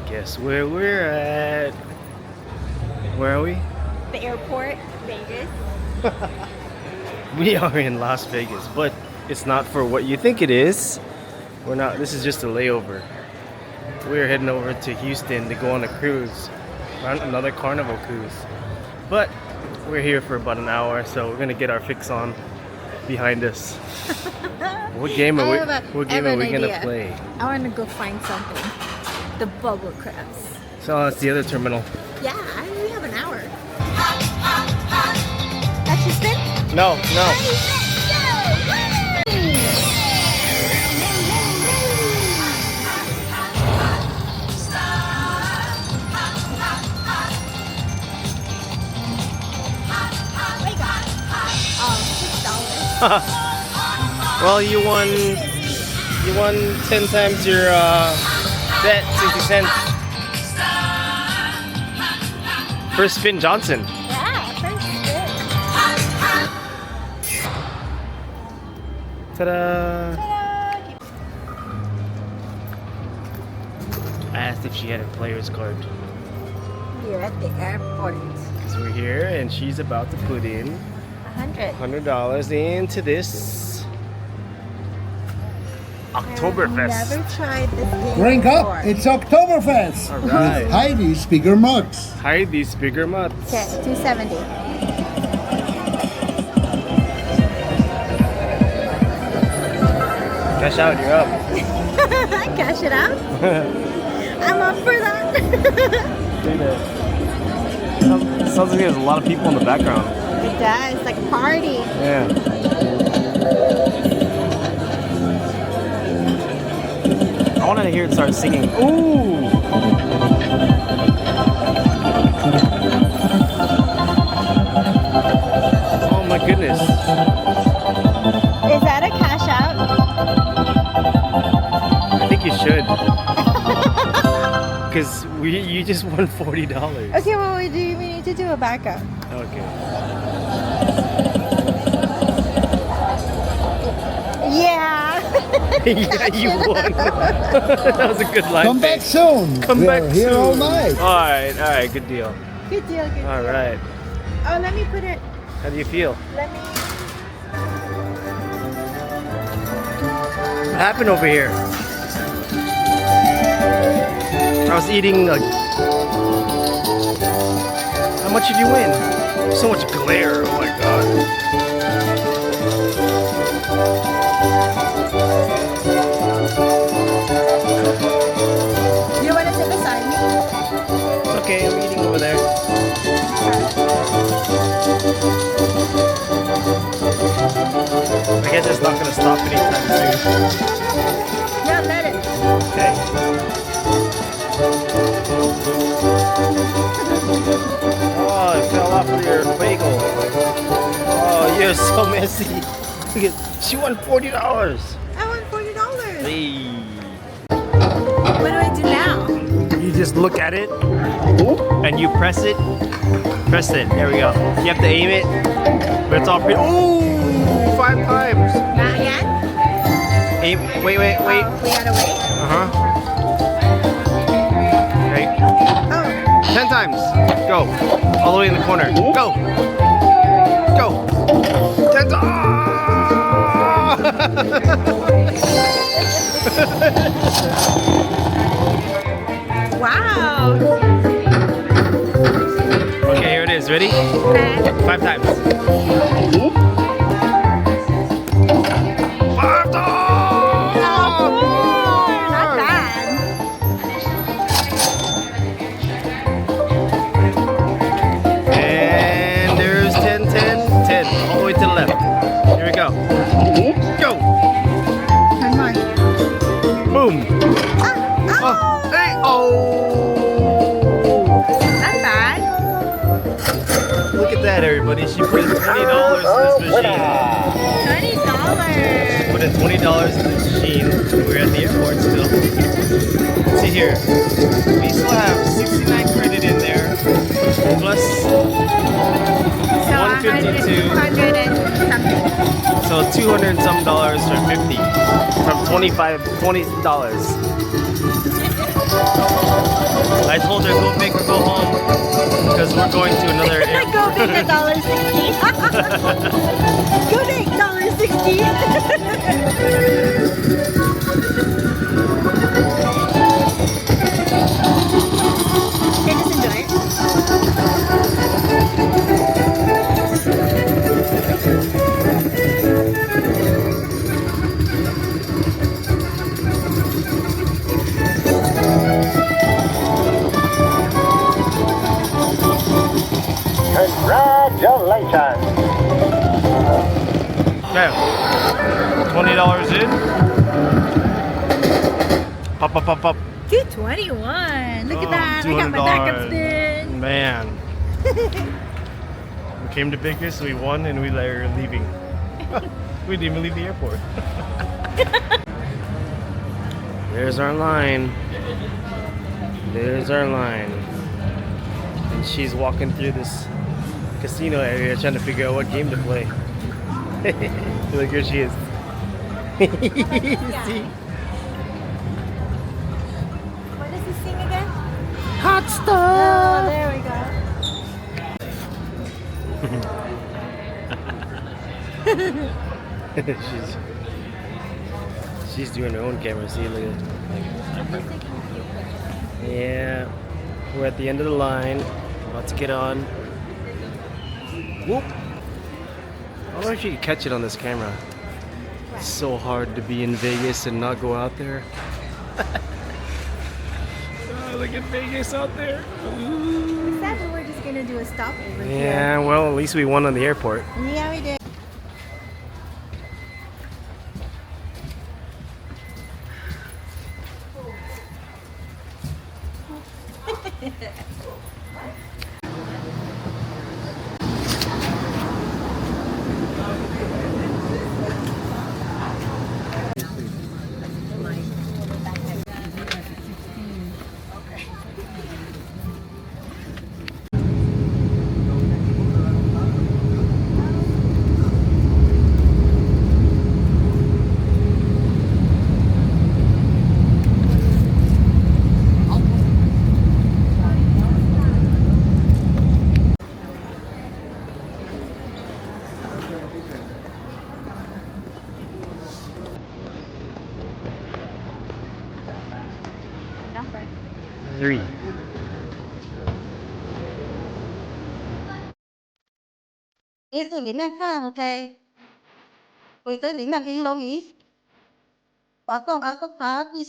guess where we're at. Where are we? The airport, Vegas. We are in Las Vegas, but it's not for what you think it is. We're not. This is just a layover. We're heading over to Houston to go on a cruise, on another Carnival cruise. But we're here for about an hour, so we're gonna get our fix on behind us. What game are we gonna play? I want to go find something. The bubble crabs. So that's the other terminal. Yeah, we have an hour. That's Houston? No, no. Well, you won 10 times your bet, 60 cents. First spin Johnson. Yeah, first spin. Ta-da! Ta-da! I asked if she had a player's card. We're at the airport. Because we're here and she's about to put in $100 into this Oktoberfest. I've never tried this game Drink before. up! It's Oktoberfest! All right. With Heidi's bigger mugs. Heidi's bigger mutts. Okay, 270. Cash out, you're up. Cash it out? I'm up for that. Sounds like there's a lot of people in the background. It does, like a party. Yeah. I wanted to hear it start singing. Ooh! Oh my goodness. Is that a cash out? I think you should. Because you just won $40. Okay, well, we need to do a backup. Okay. Yeah. Yeah, you won. That was a good line. Come back soon! Come We're back here soon. all night. Alright, good deal. Good deal, good deal. Alright. Oh, let me put it. How do you feel? Let me. What happened over here? I was eating How much did you win? So much glare, oh my god. You want to sit beside me? It's okay, I'm eating over there. I guess it's not gonna stop anytime soon. Yeah, let it. Okay. Oh, it fell off of your bagel. Oh, you're so messy. Look at, she won $40. I won $40. Hey. What do I do now? You just look at it and you press it. Press it. There we go. You have to aim it, but it's all pretty. Ooh, 5 times. Not yet? Aim. Wait. Oh, we gotta wait? Right. Oh. 10 times. Go. All the way in the corner. Go. Go. 10 times. Wow. Okay, here it is. Ready? 5 times. 5 times! Not bad. And there's 10, 10, 10. All the way to the left. Here we go. Go! Come on. Boom! Ah, Oh! Hey! Oh! not bad. Look at that, everybody. She put in $20 in this machine. $20. Put in $20 in this machine. We're at the airport still. Let's see here. We still have 69 credit in there. Plus So 152. 100 and something. So $200 and some dollars for 50. From $20. I told her go big or go home because we're going to another airport. Go big $1.60. Go big $1.60. Okay, just enjoy it. Congratulations! Okay, $20 in. Pop, pop, pop, pop. 221. Look at that. I got my backup spin. Man. We came to Vegas, we won, and we are leaving. We didn't even leave the airport. There's our line. There's our line. And she's walking through this casino area trying to figure out what game to play. Look, here she is. See? What does he sing again? Hot Oh, stuff! there we go. she's doing her own camera. See, look at yeah, we're at the end of the line. About to get on. Whoop! I don't know if you can catch it on this camera. It's so hard to be in Vegas and not go out there. Oh, look at Vegas out there. It's sad that we're just gonna do a stopover here. Yeah, well, at least we won on the airport. Yeah, we did. Number. 3. Đi từ Việt Nam ha, ok. Quỳ tới Việt Nam Yên Long nhỉ? Bà con ở có phá đi